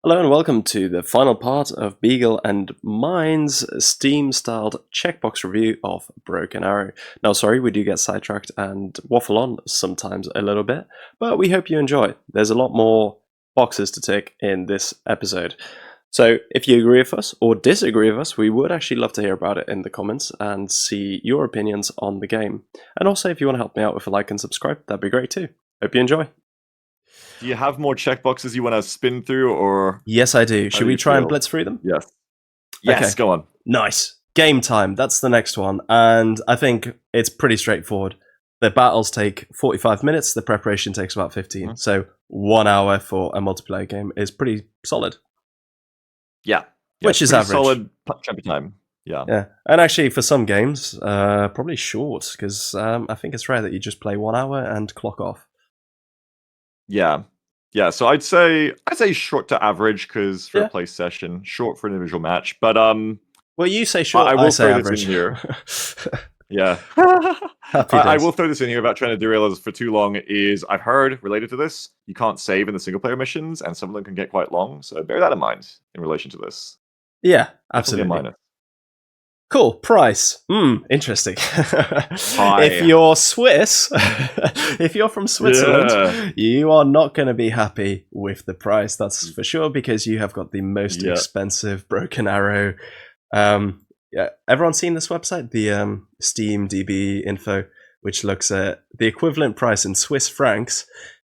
Hello and welcome to the final part of Beagle and mine's Steam-styled checkbox review of Broken Arrow. Now, sorry, we do get sidetracked and waffle on sometimes a little bit, but we hope you enjoy. There's a lot more boxes to tick in this episode. So if you agree with us or disagree with us, we would actually love to hear about it in the comments and see your opinions on the game. And also, if you want to help me out with a like and subscribe, that'd be great too. Hope you enjoy. Do you have more checkboxes you want to spin through, or Yes, I do. Should we try and blitz through them? Yes. Yes, Okay. go on. Nice. Game time. That's the next one. And I think it's pretty straightforward. The battles take 45 minutes. The preparation takes about 15. So 1 hour for a multiplayer game is pretty solid. Yeah. Which is pretty average. Solid champion time. Yeah. Yeah. And actually, for some games, probably short, because I think it's rare that you just play 1 hour and clock off. Yeah. Yeah. So I'd say short to average, because for a play session, short for an individual match. But well, you say short. I will say throw average. this in here. Yeah. Happy I will throw this in here about trying to derail us for too long. Is I've heard related to this, you can't save in the single player missions, and some of them can get quite long. So bear that in mind in relation to this. Yeah, absolutely. Cool. Price. Interesting. If you're Swiss, if you're from Switzerland, you are not going to be happy with the price. That's for sure, because you have got the most expensive Broken Arrow. Yeah, everyone's seen this website, the Steam DB info, which looks at the equivalent price in Swiss francs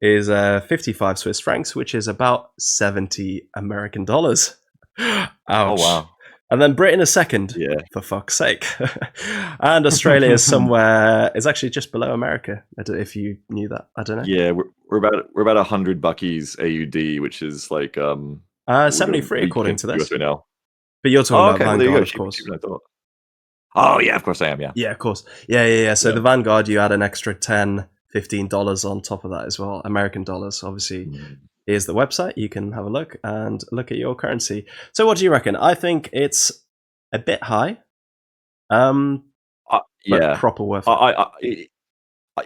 is 55 Swiss francs, which is about 70 American dollars. Ouch. Oh, wow. And then Britain is second, for fuck's sake. And Australia is somewhere, it's actually just below America, if you knew that. I don't know. Yeah, we're about $100 AUD, which is like 73 according to this. Right now. But you're talking about Vanguard, of course. Oh, yeah, of course I am, yeah. Yeah, of course. Yeah. So the Vanguard, you add an extra $10, $15 on top of that as well. American dollars, obviously. Here's the website. You can have a look and look at your currency. So what do you reckon? I think it's a bit high. Yeah. Proper worth it.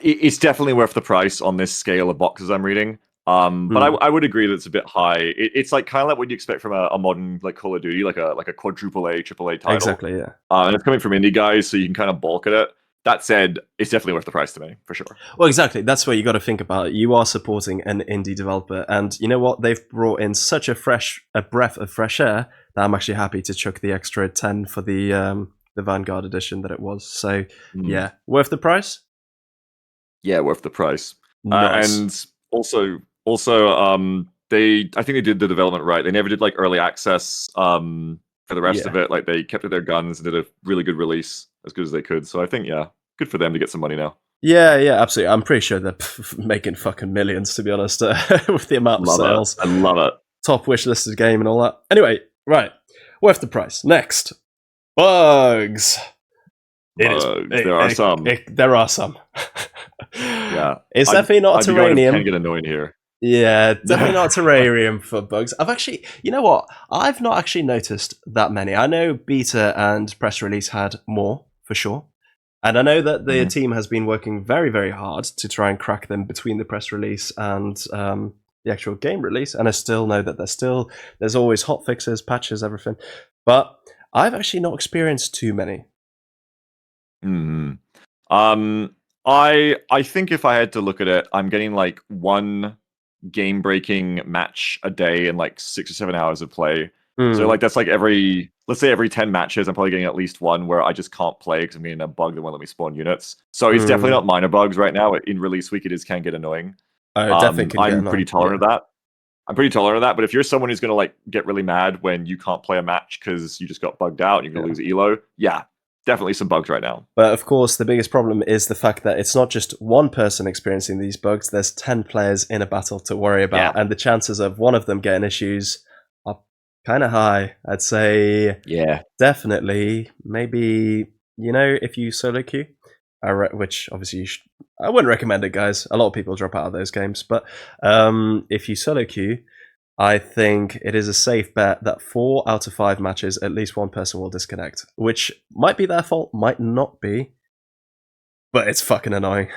It's definitely worth the price on this scale of boxes I'm reading. But I would agree that it's a bit high. It's like kind of like what you expect from a modern like Call of Duty, like a quadruple A, triple A title. Exactly, yeah. And it's coming from indie guys, so you can kind of balk at it. That said, it's definitely worth the price to me, for sure. Well, exactly. That's what you got to think about. You are supporting an indie developer, and you know what? They've brought in such a breath of fresh air that I'm actually happy to chuck the extra 10 for the Vanguard edition that it was. So yeah, worth the price. Yeah, worth the price. Nice. And also, I think they did the development right. They never did like early access for the rest of it. Like they kept it their guns and did a really good release, as good as they could. So I think, yeah, good for them to get some money now. Yeah, absolutely. I'm pretty sure they're making fucking millions, to be honest, with the amount of sales. I love it. Top wish listed game and all that. Anyway, right. Worth the price. Next. Bugs. There are some. There are some. Yeah. It's definitely not a terrarium. Can get annoying here. Yeah, definitely not a terrarium for bugs. I've actually, you know what? I've not actually noticed that many. I know beta and press release had more, for sure. And I know that the team has been working very, very hard to try and crack them between the press release and the actual game release. And I still know that there's always hot fixes, patches, everything. But I've actually not experienced too many. I think if I had to look at it, I'm getting like one game-breaking match a day and like 6 or 7 hours of play. So like that's like let's say every 10 matches, I'm probably getting at least one where I just can't play because I'm getting a bug that won't let me spawn units. So it's definitely not minor bugs right now. In release week, it can get annoying. I'm pretty tolerant of that. I'm pretty tolerant of that. But if you're someone who's going to like get really mad when you can't play a match because you just got bugged out and you're going to lose elo, definitely some bugs right now. But of course, the biggest problem is the fact that it's not just one person experiencing these bugs. There's 10 players in a battle to worry about. And the chances of one of them getting issues are kind of high. I'd say, definitely, maybe, if you solo queue, which obviously I wouldn't recommend it, guys. A lot of people drop out of those games. But if you solo queue, I think it is a safe bet that 4 out of 5 matches, at least one person will disconnect, which might be their fault, might not be. but it's fucking annoying.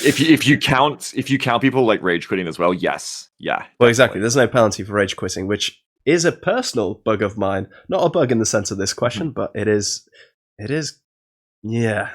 if you count people like rage quitting as well, yes, yeah. Definitely. Well, exactly. There's no penalty for rage quitting, which is a personal bug of mine. Not a bug in the sense of this question, but it is. Yeah.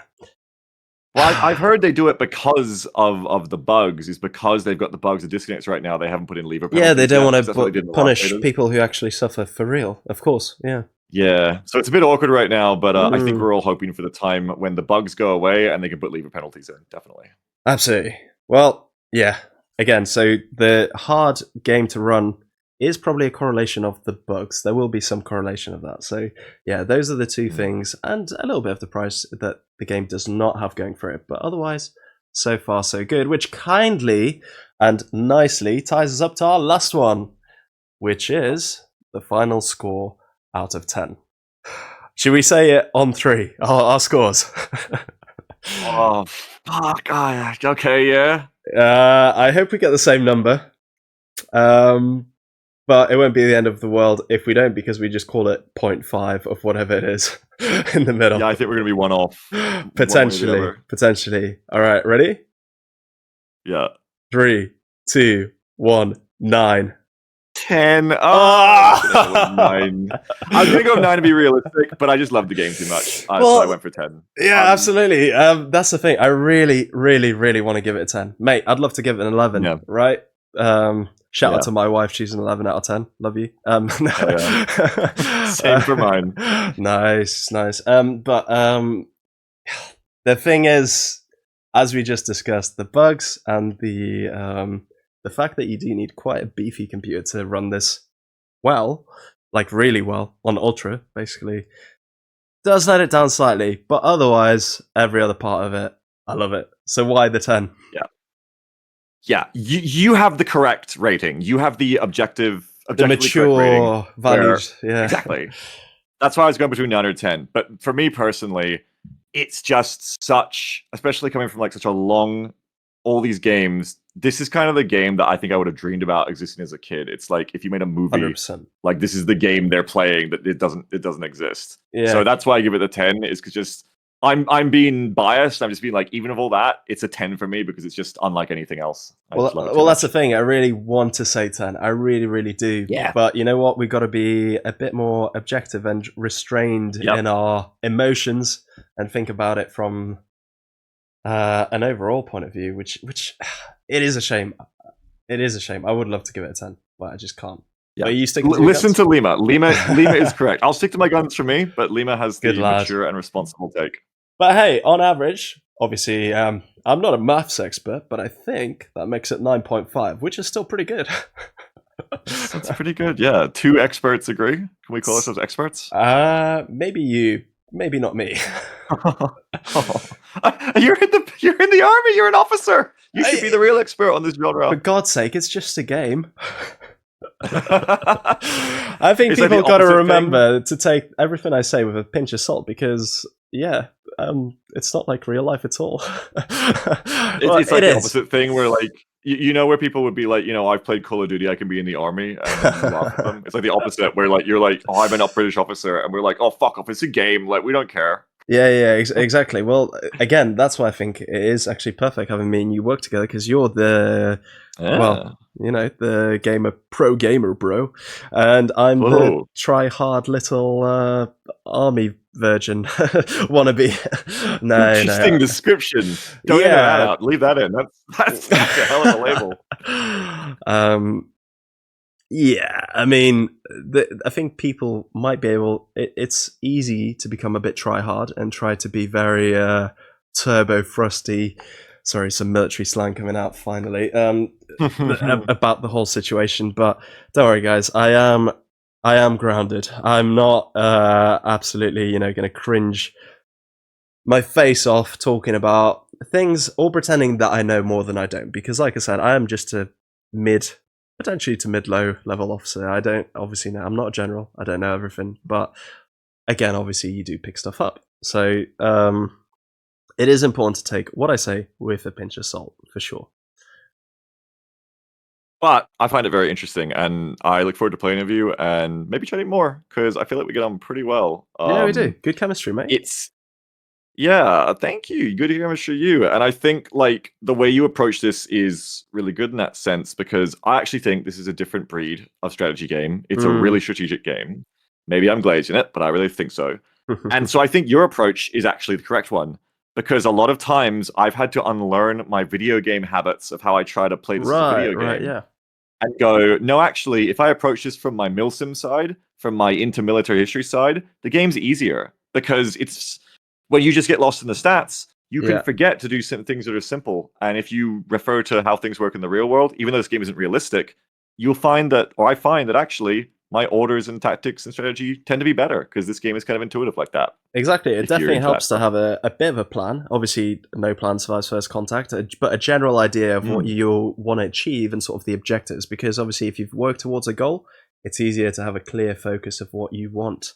Well, I've heard they do it because of the bugs. Is because they've got the bugs of disconnects right now. They haven't put in lever penalties. Yeah, they don't want to punish people who actually suffer for real. Of course, yeah. Yeah, so it's a bit awkward right now, but I think we're all hoping for the time when the bugs go away and they can put lever penalties in, definitely. Absolutely. Well, yeah. Again, so the hard game to run is probably a correlation of the bugs. There will be some correlation of that. So, yeah, those are the two things, and a little bit of the price that the game does not have going for it. But otherwise, so far, so good, which kindly and nicely ties us up to our last one, which is the final score out of 10. Should we say it on 3? Our scores. Oh, fuck. Okay, yeah. I hope we get the same number. But it won't be the end of the world if we don't, because we just call it 0.5 of whatever it is in the middle. Yeah, I think we're going to be one off. Potentially. All right, ready? Yeah. 3, 2, 1, 9. 10. Oh! 9. I was going to go 9 to be realistic, but I just love the game too much. So I went for 10. Yeah, absolutely. That's the thing. I really, really, really want to give it a 10. Mate, I'd love to give it an 11, right? Shout out to my wife. She's an 11 out of 10. Love you. Same for mine. Nice. But the thing is, as we just discussed, the bugs and the fact that you do need quite a beefy computer to run this well, like really well, on Ultra, basically, does let it down slightly. But otherwise, every other part of it, I love it. So why the 10? Yeah, you have the correct rating. You have the objectively mature values. Yeah, exactly. That's why I was going between 9 or 10. But for me personally, it's just such, especially coming from like such a long, all these games. This is kind of the game that I think I would have dreamed about existing as a kid. It's like if you made a movie, 100%. Like this is the game they're playing, that it doesn't exist. Yeah. So that's why I give it the 10. Is because just I'm being biased. I'm just being like, even of all that, it's a 10 for me because it's just unlike anything else. Well, that's the thing. I really want to say 10. I really, really do. Yeah. But you know what? We've got to be a bit more objective and restrained in our emotions and think about it from an overall point of view, which it is a shame. It is a shame. I would love to give it a 10, but I just can't. Yeah. Are you sticking to Listen to Lima. Lima is correct. I'll stick to my guns for me, but Lima has the mature and responsible take. But hey, on average, obviously, I'm not a maths expert, but I think that makes it 9.5, which is still pretty good. That's pretty good. Yeah, 2 experts agree. Can we call ourselves experts? Maybe you, maybe not me. You're in the army. You're an officer. You should be the real expert on this genre. For God's sake, it's just a game. I think people got to remember to take everything I say with a pinch of salt because, it's not like real life at all. It's like the opposite thing where, like, you know, where people would be like, you know, I've played Call of Duty, I can be in the army, and you laugh at them. It's like the opposite, where like you're like, oh, I'm an British officer, and we're like, oh, fuck off, it's a game, like we don't care. Yeah, exactly. Well, again, that's why I think it is actually perfect having me and you work together because you're the the pro gamer bro, and I'm the try hard little army virgin wannabe. Interesting description. Don't edit that out. Leave that in. That's a hell of a label. Yeah, I mean, I think people might be able. It's easy to become a bit try hard and try to be very turbo thrusty. Sorry, some military slang coming out finally about the whole situation. But don't worry, guys. I am grounded. I'm not absolutely, going to cringe my face off talking about things or pretending that I know more than I don't. Because, like I said, I am just a potentially to mid-low level officer. I don't obviously know. I'm not a general. I don't know everything. But again, obviously, you do pick stuff up. So it is important to take what I say with a pinch of salt, for sure. But I find it very interesting, and I look forward to playing with you and maybe chatting more because I feel like we get on pretty well. Yeah, we do. Good chemistry, mate. Yeah, thank you. Good to you. And I think like the way you approach this is really good in that sense because I actually think this is a different breed of strategy game. It's a really strategic game. Maybe I'm glazing it, but I really think so. And so I think your approach is actually the correct one because a lot of times I've had to unlearn my video game habits of how I try to play this as a video game. Yeah. And go, no, actually, if I approach this from my milsim side, from my intermilitary history side, the game's easier because it's when you just get lost in the stats, you can forget to do some things that are simple. And if you refer to how things work in the real world, even though this game isn't realistic, you'll find that, or I find that actually my orders and tactics and strategy tend to be better because this game is kind of intuitive like that. Exactly. It definitely helps to have a bit of a plan. Obviously, no plan survives first contact, but a general idea of what you want to achieve and sort of the objectives. Because obviously, if you've worked towards a goal, it's easier to have a clear focus of what you want.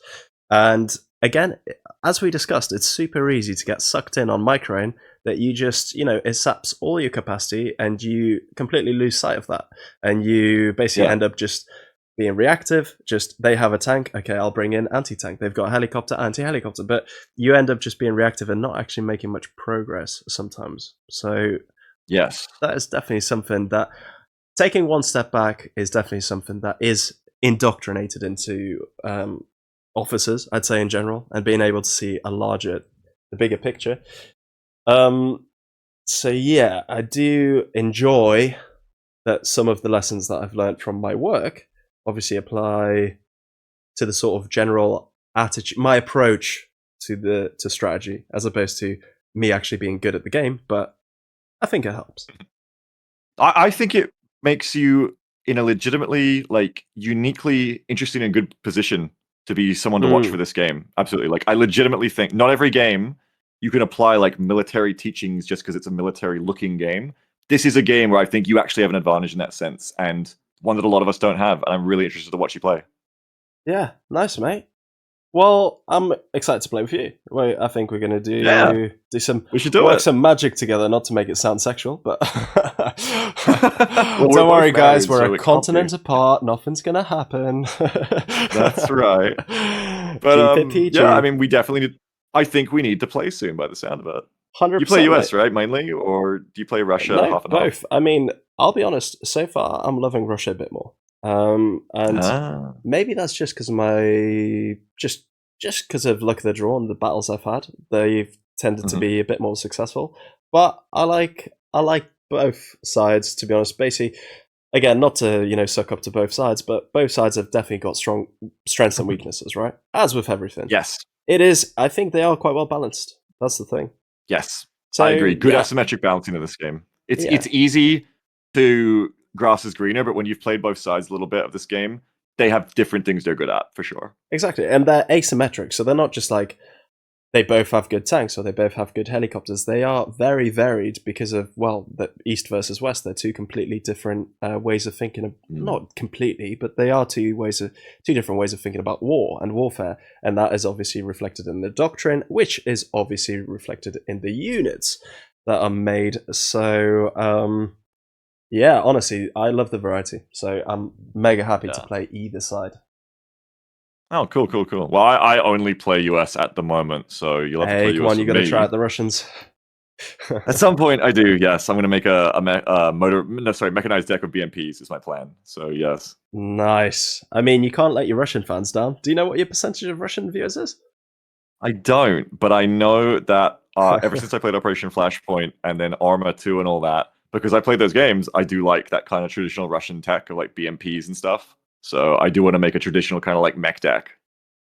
And again, as we discussed, it's super easy to get sucked in on microing that you just, it saps all your capacity and you completely lose sight of that. And you basically end up just being reactive, just they have a tank, okay, I'll bring in anti-tank. They've got a helicopter, anti-helicopter, but you end up just being reactive and not actually making much progress sometimes. So yes, that is definitely something that taking one step back is definitely something that is indoctrinated into officers, I'd say in general, and being able to see the bigger picture. So yeah, I do enjoy that some of the lessons that I've learned from my work obviously apply to the sort of general attitude, my approach to strategy, as opposed to me actually being good at the game. But I think it helps. I think it makes you in a legitimately, like, uniquely interesting and good position to be someone to watch for this game. Absolutely. Like, I legitimately think not every game you can apply like military teachings just because it's a military looking game. This is a game where I think you actually have an advantage in that sense, and one that a lot of us don't have, and I'm really interested to watch you play. Yeah, nice, mate. Well, I'm excited to play with you. I think we're going to do some some magic together, not to make it sound sexual, but well, don't worry, guys. We're a continent apart. Nothing's going to happen. That's right. But yeah, I mean, we definitely. I think we need to play soon, by the sound of it. 100%. You play US, right, mainly, or do you play Russia? No, half and both. half? I mean, I'll be honest. So far, I'm loving Russia a bit more. And maybe that's just because just because of luck of the draw and the battles I've had, they've tended to be a bit more successful. But I like both sides, to be honest. Basically, again, not to suck up to both sides, but both sides have definitely got strong strengths and weaknesses, right? As with everything. Yes, it is. I think they are quite well balanced. That's the thing. Yes, so, I agree. Good asymmetric balancing of this game. It's easy to grass is greener, but when you've played both sides a little bit of this game, they have different things they're good at, for sure. Exactly, and they're asymmetric, so they're not just like they both have good tanks or they both have good helicopters. They are very varied because of, well, the East versus West. They're two completely different ways of thinking. Not completely, but they are two different ways of thinking about war and warfare, and that is obviously reflected in the doctrine, which is obviously reflected in the units that are made. So, yeah, honestly, I love the variety. So I'm mega happy to play either side. Oh, cool. Well, I only play US at the moment, so you'll have to play US. Come on, you got to try out the Russians. At some point, I do. Yes, I'm going to make mechanized deck of BMPs is my plan. So yes. Nice. I mean, you can't let your Russian fans down. Do you know what your percentage of Russian viewers is? I don't, but I know that ever since I played Operation Flashpoint and then Arma 2 and all that, because I played those games, I do like that kind of traditional Russian tech of like BMPs and stuff. So I do want to make a traditional kind of like mech deck.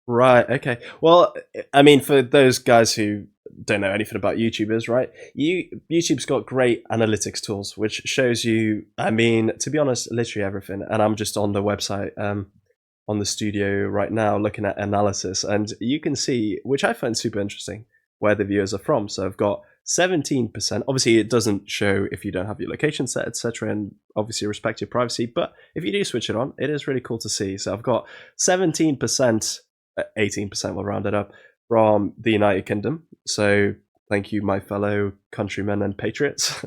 Right, okay. Well, I mean, for those guys who don't know anything about YouTubers, right? YouTube's got great analytics tools, which shows you, I mean, to be honest, literally everything. And I'm just on the website, on the studio right now, looking at analysis. And you can see, which I find super interesting, where the viewers are from. So I've got 17%. Obviously, it doesn't show if you don't have your location set, etc., and obviously respect your privacy. But if you do switch it on, it is really cool to see. So I've got 17%, 18%, we'll round it up, from the United Kingdom. So thank you, my fellow countrymen and patriots.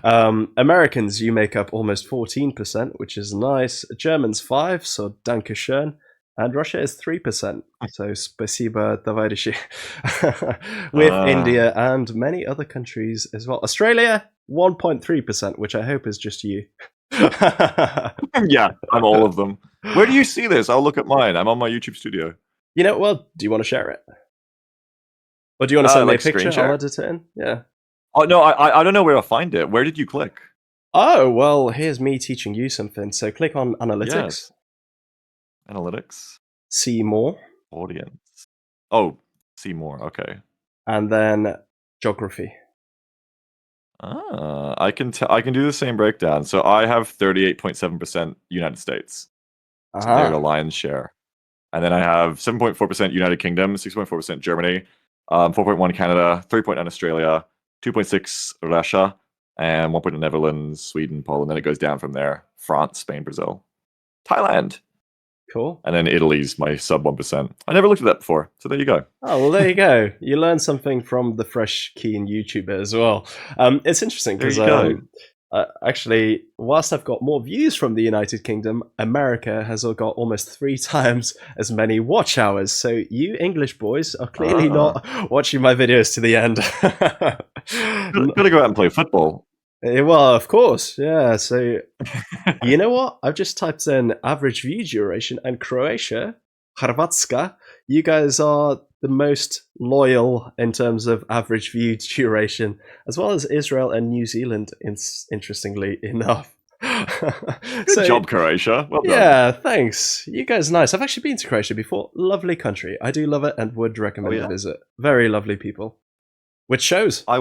Americans, you make up almost 14%, which is nice. Germans 5%, so danke schön. And Russia is 3%. So spasiba товарищи. With India and many other countries as well. Australia, 1.3%, which I hope is just you. Yeah, I'm all of them. Where do you see this? I'll look at mine. I'm on my YouTube studio. You know, well, do you want to share it? Or do you want to send me a picture? I'll edit it in. Yeah. Oh, no, I don't know where to find it. Where did you click? Oh, well, here's me teaching you something. So click on Analytics. Yes. Analytics. See more. Audience. Oh, see more. Okay. And then Geography. I can do the same breakdown. So I have 38.7% United States. So they're the lion's share. And then I have 7.4% United Kingdom, 6.4% Germany, 4.1 Canada, 3.9 Australia, 2.6 Russia, and 1.9 Netherlands, Sweden, Poland. Then it goes down from there. France, Spain, Brazil, Thailand. Cool. And then Italy's my sub 1%. I never looked at that before. So there you go. Oh, well, there you go. You learned something from the fresh keen YouTuber as well. It's interesting because actually, whilst I've got more views from the United Kingdom, America has got almost 3 times as many watch hours. So you English boys are clearly not watching my videos to the end. Gotta go out and play football. Well, of course, yeah. So, you know what? I've just typed in average view duration, and Croatia, Hrvatska, you guys are the most loyal in terms of average view duration, as well as Israel and New Zealand, interestingly enough. Good job, Croatia. Well done. Yeah, thanks. You guys are nice. I've actually been to Croatia before. Lovely country. I do love it and would recommend a visit. Very lovely people. Which shows. I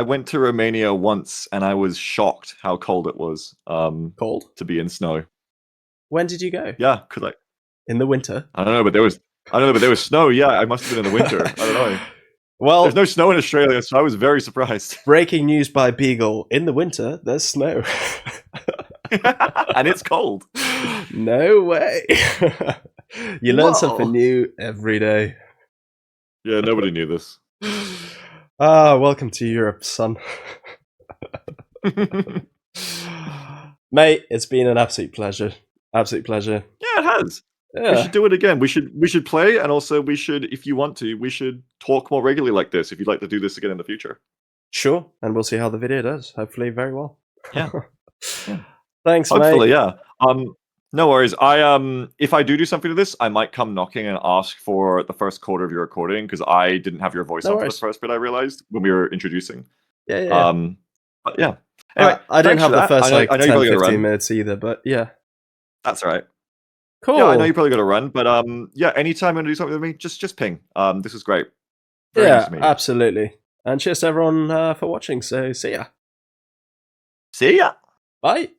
went to Romania once, and I was shocked how cold it was. Cold? To be in snow. When did you go? Yeah, because in the winter. I don't know, but there was snow. Yeah, I must have been in the winter. I don't know. Well, there's no snow in Australia, so I was very surprised. Breaking news by Beagle: in the winter, there's snow, and it's cold. No way. You learn something new every day. Yeah, nobody knew this. Welcome to Europe, son. Mate, it's been an absolute pleasure. Absolute pleasure. Yeah, it has. Yeah. We should do it again. We should play, and also we should, if you want to, we should talk more regularly like this. If you'd like to do this again in the future. Sure, and we'll see how the video does. Hopefully, very well. Yeah. Thanks, hopefully, mate. Yeah. No worries. If I do something to this, I might come knocking and ask for the first quarter of your recording, because I didn't have your voice on for the first bit. I realized when we were introducing. Yeah. But yeah. Anyway, I didn't have the first 10-15 minutes either, but yeah. That's all right. Cool. Yeah, I know you probably got to run, but yeah, anytime you want to do something with me, just ping. This was great. Very nice to meet you. Absolutely. And cheers to everyone for watching. So see ya. See ya. Bye.